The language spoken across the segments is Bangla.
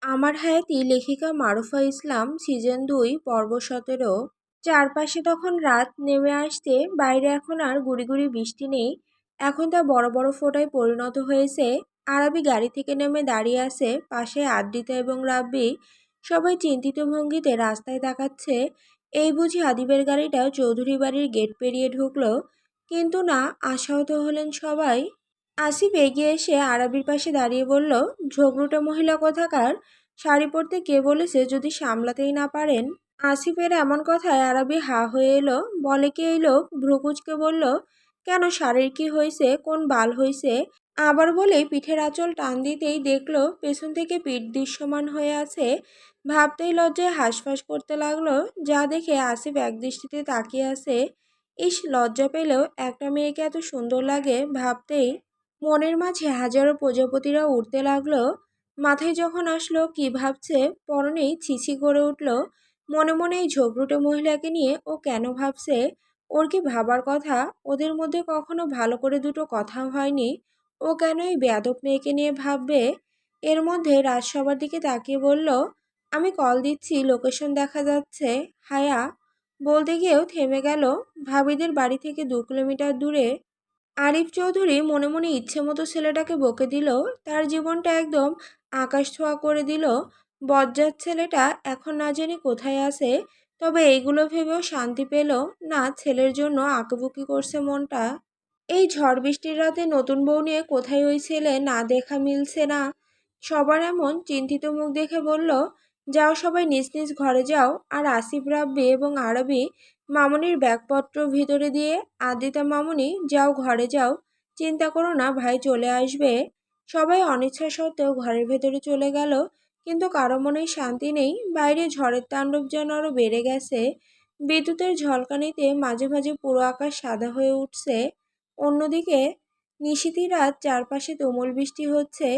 আমার হায়াতি লেখিকা মারুফা ইসলাম সিজন ২ পর্ব ১৭। চারপাশে তখন রাত নেমে আসতে, বাইরে এখন আর গুড়ি গুড়ি বৃষ্টি নেই, এখন তা বড় বড় ফোঁটায় পরিণত হয়েছে। আরবি গাড়ি থেকে নেমে দাঁড়িয়ে আছে, পাশে আদ্রিতা এবং রাব্বি। সবাই চিন্তিত ভঙ্গিতে রাস্তায় তাকাচ্ছে। এই বুঝি আদিবের গাড়িটা চৌধুরী বাড়ির গেট পেরিয়ে ঢুকলো। কিন্তু না, আশাহত হলেন সবাই। আসিফ এগিয়ে এসে আরবির পাশে দাঁড়িয়ে বলল, ঝগড়ুটে মহিলা কোথাকার, শাড়ি পরতে কে বলেছে যদি সামলাতেই না পারেন? আসিফের এমন কথায় আরবি হা হয়ে এলো। বলে কি এই লোক? ভ্রুকুচকে বলল, কেন, শাড়ির কি হয়েছে, কোন বাল হয়েছে? আবার বলে পিঠের আঁচল টান দিতেই দেখলো পেছন থেকে পিঠ দৃশ্যমান হয়ে আছে। ভাবতেই লজ্জায় হাঁসফাঁস করতে লাগলো। যা দেখে আসিফ একদৃষ্টিতে তাকিয়ে আছে। ইস, লজ্জা পেলেও একটা মেয়েকে এত সুন্দর লাগে ভাবতেই মনের মাঝে হাজারো প্রজাপতিরা উঠতে লাগলো। মাথায় যখন আসলো কি ভাবছে, পরনেই ছিছি করে উঠল। মনে মনে এই ঝগড়ুটে মহিলাকে নিয়ে ও কেন ভাবছে? ওর কি ভাবার কথা? ওদের মধ্যে কখনো ভালো করে দুটো কথা হয়নি। ও কেন এই বেয়াদব মেয়েকে নিয়ে ভাববে? এর মধ্যে রাজ সবার দিকে তাকিয়ে বলল, আমি কল দিচ্ছি, লোকেশন দেখা যাচ্ছে। হায়া বলতে গিয়েও থেমে গেল। ভাবিদের বাড়ি থেকে ২ কিলোমিটার দূরে। আরিফ চৌধুরী মনে মনে ইচ্ছে মতো ছেলেটাকে বকে দিল। তার জীবনটা একদম আকাশ ছোঁয়া করে দিল। বজ্জাত ছেলেটা এখন না জানি কোথায় আছে। তবে এইগুলো ভেবেও শান্তি পেল না, ছেলের জন্য আঁকুবুকি করছে মনটা। এই ঝড় বৃষ্টির রাতে নতুন বউ নিয়ে কোথায় ওই ছেলে না দেখা মিলছে না। সবার এমন চিন্তিত মুখ দেখে বলল, যাও সবাই নিজ নিজ ঘরে যাও। আর আসিফ, রাব্বি এবং আরবি মামুনির ব্যাগপত্র ভিতরে দিয়ে, আদ্রিতা, মামুনি যাও ঘরে যাও, চিন্তা করো না, ভাই চলে আসবে। সবাই অনিচ্ছা সত্ত্বেও ঘরের ভেতরে চলে গেল। কিন্তু কারো মনেই শান্তি নেই। বাইরে ঝড়ের তাণ্ডব যেন আরো বেড়ে গেছে। বিদ্যুতের ঝলকানিতে মাঝে মাঝে পুরো আকাশ সাদা হয়ে উঠছে। অন্যদিকে নিশীথী রাত, চারপাশে তুমুল বৃষ্টি হচ্ছে।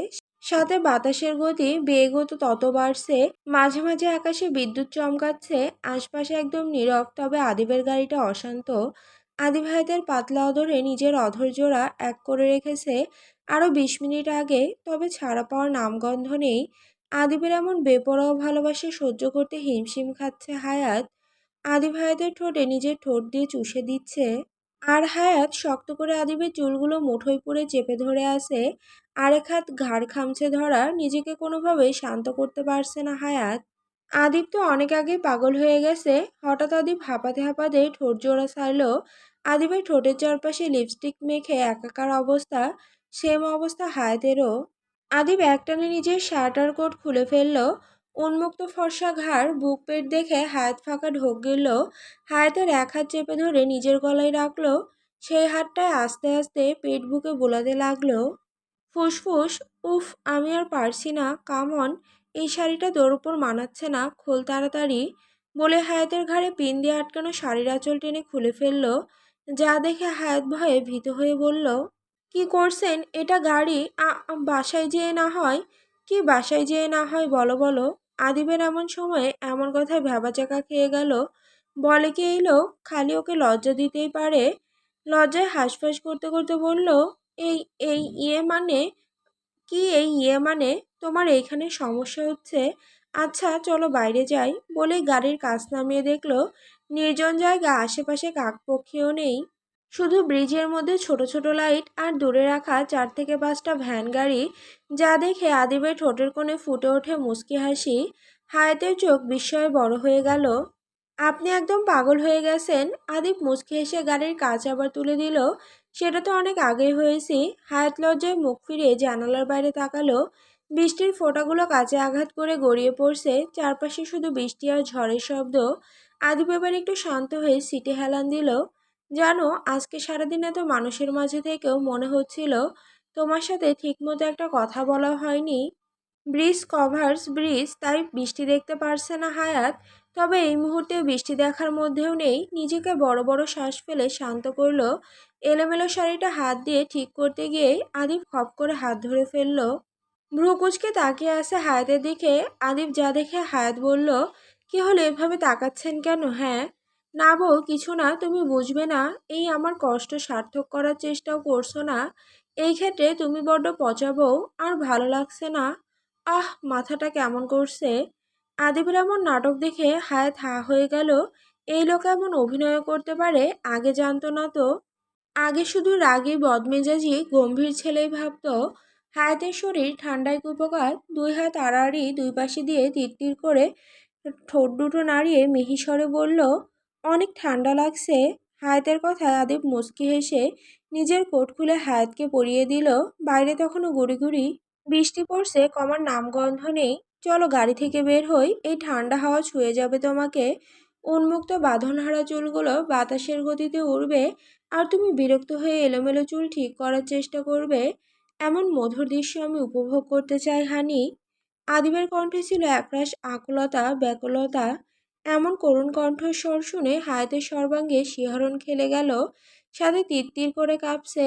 সাথে বাতাসের গতি, বেগও তো তত বাড়ছে। মাঝে মাঝে আকাশে বিদ্যুৎ চমকাচ্ছে। আশপাশে একদম নীরব, তবে আদিবের গাড়িটা অশান্ত। আদি ভাইদের পাতলা অধরে নিজের অধর জোড়া এক করে রেখেছে আরো ২০ মিনিট আগে, তবে ছাড়া পাওয়ার নামগন্ধ নেই। আদিবের এমন বেপরোয়া ভালোবাসা সহ্য করতে হিমশিম খাচ্ছে হায়াত। আদি ভাইদের ঠোঁটে নিজের ঠোঁট দিয়ে চুষে দিচ্ছে। আর হায়াত শক্ত করে আদিবের চুলগুলো মুঠোয় পুরে চেপে ধরে আছে। আরেক হাত ঘাড় খামছে ধরা, নিজেকে কোনোভাবেই শান্ত করতে পারছে না হায়াত। আদিব তো অনেক আগেই পাগল হয়ে গেছে। হঠাৎ আদিব হাঁপাতে হাঁপাতে ঠোঁট জোড়া ছাড়ল। আদিবের ঠোঁটের চারপাশে লিপস্টিক মেখে একাকার অবস্থা। সেম অবস্থা হায়াতেরও। আদিব একটানে নিজের শার্ট আর কোট খুলে ফেলল। উন্মুক্ত ফর্সা ঘাড়, বুক পেট দেখে হায়াত ফাঁকা ঢোক গেল। হায়াতের এক হাত চেপে ধরে নিজের গলায় রাখলো। সেই হাতটায় আস্তে আস্তে পেট বুকে বোলাতে লাগলো। ফুসফুস, উফ, আমি আর পারছি না, কামন, এই শাড়িটা তোর উপর মানাচ্ছে না, খোল তাড়াতাড়ি। বলে হায়াতের ঘাড়ে পিন দিয়ে আটকানো শাড়ির আঁচল টেনে খুলে ফেলল। যা দেখে হায়াত ভয়ে ভীত হয়ে বলল, কি করছেন? এটা গাড়ি। বাসায় যেয়ে না হয়। কি বাসায় যেয়ে না হয় বলো বলো। আদিবের এমন সময়ে এমন কথায় ভ্যাবাচাকা খেয়ে গেল। বলে কি এই লোক খালি ওকে লজ্জা দিতেই পারে। লজ্জায় হাঁসফাঁস করতে করতে বলল, এই এই ইয়ে মানে কি? এই ইয়ে মানে তোমার এইখানে সমস্যা হচ্ছে? আচ্ছা চলো বাইরে যাই। বলে গাড়ির কাছ নামিয়ে দেখলো নির্জন জায়গা, আশেপাশে কাকপক্ষীও নেই। শুধু ব্রিজের মধ্যে ছোট ছোট লাইট আর দূরে রাখা ৪ থেকে ৫টা ভ্যান গাড়ি। যা দেখে আদিবের ঠোঁটের কোণে ফুটে ওঠে মুচকি হাসি। হায়াতের চোখ বিস্ময়ে বড় হয়ে গেল। আপনি একদম পাগল হয়ে গেছেন। আদিব মুচকি হেসে গাড়ির কাঁচ আবার তুলে দিল। সেটা তো অনেক আগেই হয়েছি। হায়াত লজ্জায় মুখ ফিরিয়ে জানালার বাইরে তাকালো। বৃষ্টির ফোঁটাগুলো কাঁচে আঘাত করে গড়িয়ে পড়ছে। চারপাশে শুধু বৃষ্টি আর ঝড়ের শব্দ। আদিব এবার একটু শান্ত হয়ে সিটে হেলান দিল। জানো, আজকে সারাদিন এত মানুষের মাঝে থেকেও মনে হচ্ছিল তোমার সাথে ঠিকমতো একটা কথা বলা হয়নি। ব্রিজ কভার্স ব্রিজ, তাই বৃষ্টি দেখতে পারছে না হায়াত। তবে এই মুহূর্তে বৃষ্টি দেখার মধ্যেও নেই। নিজেকে বড় বড় শ্বাস ফেলে শান্ত করলো। এলোমেলো শাড়িটা হাত দিয়ে ঠিক করতে গিয়েই আদিব খপ করে হাত ধরে ফেলল। ভ্রু কুচকে তাকিয়ে আছে হায়াতের দিকে। আদিব যা দেখে হায়াত বলল, কি হলো, এভাবে তাকাচ্ছেন কেন? হ্যাঁ, না বউ, কিছু না, তুমি বুঝবে না। এই আমার কষ্ট সার্থক করার চেষ্টাও করছো না। এই ক্ষেত্রে তুমি বড্ড পচা বউ, আর ভালো লাগছে না। মাথাটা কেমন করছে। আদিবের এমন নাটক দেখে হায়াত হা হয়ে গেল। এই লোক এমন অভিনয় করতে পারে, আগে জানতো না তো। আগে শুধু রাগী বদমেজাজি গম্ভীর ছেলেই ভাবতো। হায়াতের শরীর ঠান্ডায় কুপোকাত, দুই হাত আড়াআড়ি দুই পাশে দিয়ে তিরতির করে ঠোঁট দুটো নাড়িয়ে মিহিস্বরে বলল, অনেক ঠান্ডা লাগছে। হায়াতের কথায় আদিব মুচকি হেসে নিজের কোট খুলে হায়াতকে পরিয়ে দিল। বাইরে তখনও গুড়ি গুড়ি বৃষ্টি পড়ছে, কমার নামগন্ধ নেই। চলো গাড়ি থেকে বের হই, এই ঠান্ডা হাওয়া ছুঁয়ে যাবে তোমাকে। উন্মুক্ত বাঁধনহারা চুলগুলো বাতাসের গতিতে উড়বে, আর তুমি বিরক্ত হয়ে এলোমেলো চুল ঠিক করার চেষ্টা করবে। এমন মধুর দৃশ্য আমি উপভোগ করতে চাই, হানি। আদিবের কণ্ঠে ছিল একরাশ আকুলতা, ব্যাকুলতা। এমন করুণ কণ্ঠস্বর শুনে হায়াতের সর্বাঙ্গে শিহরণ খেলে গেল। সাথে তিরতির করে কাঁপছে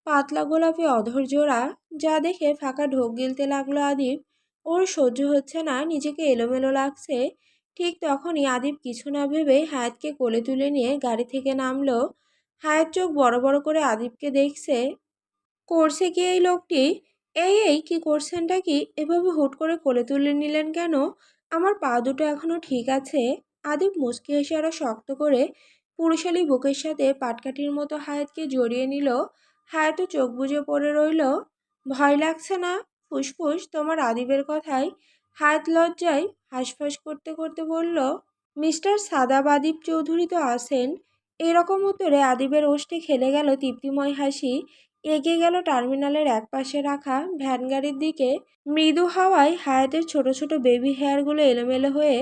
পাতলা গোলাপি অধর জোড়া, যা দেখে ফাঁকা ঢোক গিলতে লাগলো আদিব। ওর সহ্য হচ্ছে না, নিজেকে এলোমেলো লাগছে। ঠিক তখনই আদিব কিছু না ভেবে হায়াতকে কোলে তুলে নিয়ে গাড়ি থেকে নামলো। হায়াত চোখ বড় বড় করে আদিবকে দেখছে। করছে কি এই লোকটি? এই কি করছেনটা কি? এভাবে হুট করে কোলে তুলে নিলেন কেন? আমার পা দুটো এখনো ঠিক আছে। আদিব মুচকি হেসে আরো শক্ত করে পুরুষালী বুকের সাথে পাটকাঠির মতো হায়াতকে জড়িয়ে নিল। হায়াতও চোখ বুজে পড়ে রইল। ভয় লাগছে না? ফুসফুস তোমার আদিবের কথায় হায়াত লজ্জায় হাঁসফাঁস করতে করতে বলল, মিস্টার সাদাব আদিব চৌধুরী তো আছেন। এরকম উত্তরে আদিবের ওষ্ঠে খেলে গেল তৃপ্তিময় হাসি। এগিয়ে গেল টার্মিনালের একপাশে রাখা ভ্যান গাড়ির দিকে। মৃদু হাওয়ায় হায়াতের ছোট ছোট বেবি হেয়ারগুলো এলোমেলো হয়ে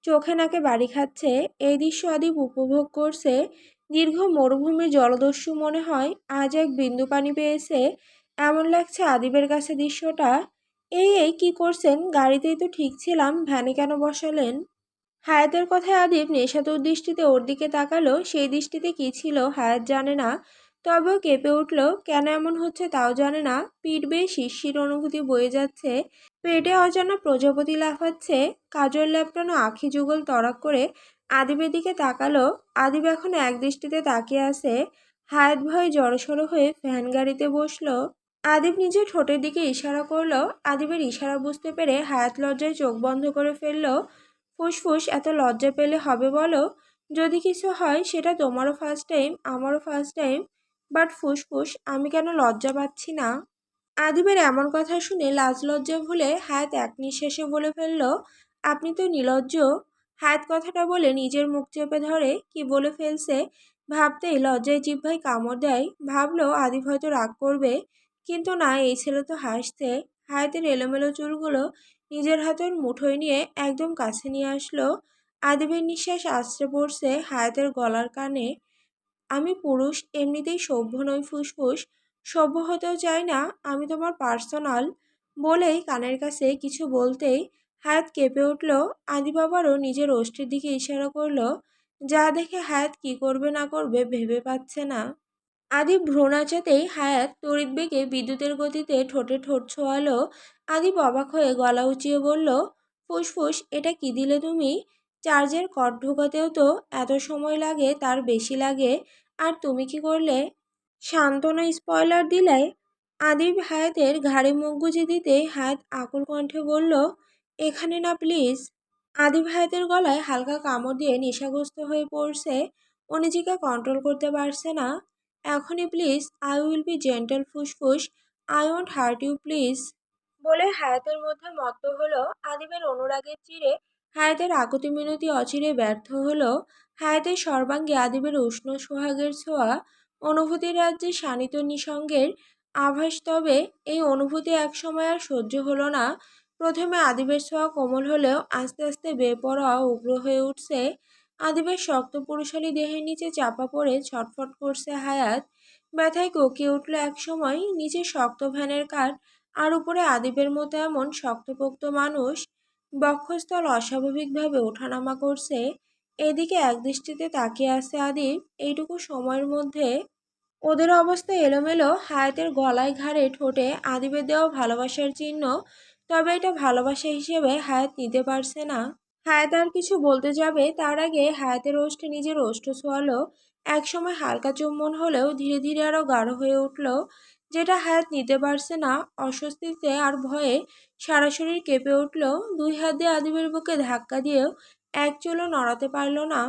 চোখে নাকে বাড়ি খাচ্ছে। এই দৃশ্য আদিব উপভোগ করছে। দীর্ঘ মরুভূমির জলদস্যু মনে হয় আজ এক বিন্দু পানি পেয়েছে, এমন লাগছে আদিবের কাছে দৃশ্যটা। এই কি করছেন? গাড়িতেই তো ঠিক ছিলাম, ভ্যানে কেন বসালেন? হায়াতের কথায় আদিব নেশাতুর দৃষ্টিতে ওর দিকে তাকালো। সেই দৃষ্টিতে কি ছিল হায়াত জানে না, তবেও কেঁপে উঠল। কেন এমন হচ্ছে তাও জানে না। পিঠ বেয়ে শিরশির অনুভূতি বয়ে যাচ্ছে। পেটে অজানা প্রজাপতি লাফাচ্ছে। কাজল ল্যাপটানো আখি যুগল তড়াক করে আদিবের দিকে তাকালো। আদিব এখন এক দৃষ্টিতে তাকিয়ে আছে। হায়াত ভয়ে জড়সড় হয়ে ভ্যান গাড়িতে বসলো। আদিব নিজে ঠোঁটের দিকে ইশারা করলো। আদিবের ইশারা বুঝতে পেরে হায়াত লজ্জায় চোখ বন্ধ করে ফেললো। ফুসফুস, এত লজ্জা পেলে হবে বলো? যদি কিছু হয় সেটা তোমারও ফার্স্ট টাইম, আমারও ফার্স্ট টাইম। বাট ফুসফুস, আমি কেন লজ্জা পাচ্ছি না? আদিবের এমন কথা শুনে লাজ লজ্জা ভুলে হায়াত এক নিঃশ্বাসে বলে ফেলল, আপনি তো নির্লজ্জ। হায়াত কথাটা বলে নিজের মুখ চেপে ধরে, কি বলে ফেলছে ভাবতেই লজ্জায় জিহ্বায় কামড় দেয়। ভাবলো আদিব হয়তো রাগ করবে, কিন্তু না, এই ছেলে তো হাসছে। হায়াতের এলোমেলো চুলগুলো নিজের হাতের মুঠোয় নিয়ে একদম কাছে নিয়ে আসলো। আদিবের নিঃশ্বাস আছড়ে পড়ছে হায়াতের গলার কানে। আমি পুরুষ, এমনিতেই সভ্য নই ফুসফুস, সভ্য হতেও চাই না, আমি তোমার পার্সোনাল। বলেই কানের কাছে কিছু বলতেই হায়াত কেঁপে উঠল। আদিব আবারও নিজের ওষ্ঠের দিকে ইশারা করলো, যা দেখে হায়াত কি করবে না করবে ভেবে পাচ্ছে না। আদিব ভ্রু নাচাতেই হায়াত তড়িৎ বেগে বিদ্যুতের গতিতে ঠোঁটে ঠোঁট ছোঁয়ালো। আদিব অবাক হয়ে গলা উঁচিয়ে বলল, ফুসফুস, এটা কি দিলে তুমি? চার্জের কর্ড ঢোকাতেও তো এত সময় লাগে, তার বেশি লাগে, আর তুমি কি করলে? সান্ত্বনা স্পয়লার দিলে। আদিব হায়াতের ঘাড়ে মুখ গুজে দিতে হায়াত আকুল কণ্ঠে বলল, এখানে না প্লিজ। আদিব হায়াতের গলায় হালকা কামড় দিয়ে নেশাগ্রস্ত হয়ে পড়ছে। ও নিজেকে কন্ট্রোল করতে পারছে না। এখনই please, I will be gentle ফুসফুস, I won't hurt you please. বলে হায়াতের মধ্যে মত্ত হলো। আদিবের অনুরাগের চিরে হায়াতের আকুতি মিনতি অচিরে ব্যর্থ হলো। হায়াতের সর্বাঙ্গে আদিবের উষ্ণ সোহাগের ছোঁয়া, অনুভূতির রাজ্যে শানিত নিসঙ্গের আভাস। তবে এই অনুভূতি একসময় আর সহ্য হলো না। প্রথমে আদিবের ছোঁয়া কোমল হলেও আস্তে আস্তে বেপরোয়া উগ্র হয়ে উঠছে। আদিবের শক্ত পুরুষালী দেহের নিচে চাপা পড়ে ছটফট করছে হায়াত। ব্যথায় কোকিয়ে উঠল এক সময়। নিচে শক্ত ভ্যানের কাঠ, আর উপরে আদিবের মতো এমন শক্তপোক্ত মানুষ। বক্ষস্থল অস্বাভাবিকভাবে ওঠানামা করছে। এদিকে একদৃষ্টিতে তাকিয়ে আছে আদিব। এইটুকু সময়ের মধ্যে ওদের অবস্থা এলোমেলো। হায়াতের গলায় ঘাড়ে ঠোঁটে আদিবের দেওয়া ভালোবাসার চিহ্ন, তবে এটা ভালোবাসা হিসেবে হায়াত নিতে পারছে না। হায়াত আর কিছু বলতে যাবে তার আগে হায়াতের ওষ্ঠে নিজের ওষ্ঠ ছোঁয়ালো। একসময় হালকা চুম্বন হলেও ধীরে ধীরে আরো গাঢ় হয়ে উঠল। যেটা হায়াত নিতে পারছে না। অস্বস্তিতে আর ভয়ে সারা শরীর কেঁপে উঠল। দুই হাত দিয়ে আদিবের বুকে ধাক্কা দিয়েও এক চুলও নড়াতে পারল না।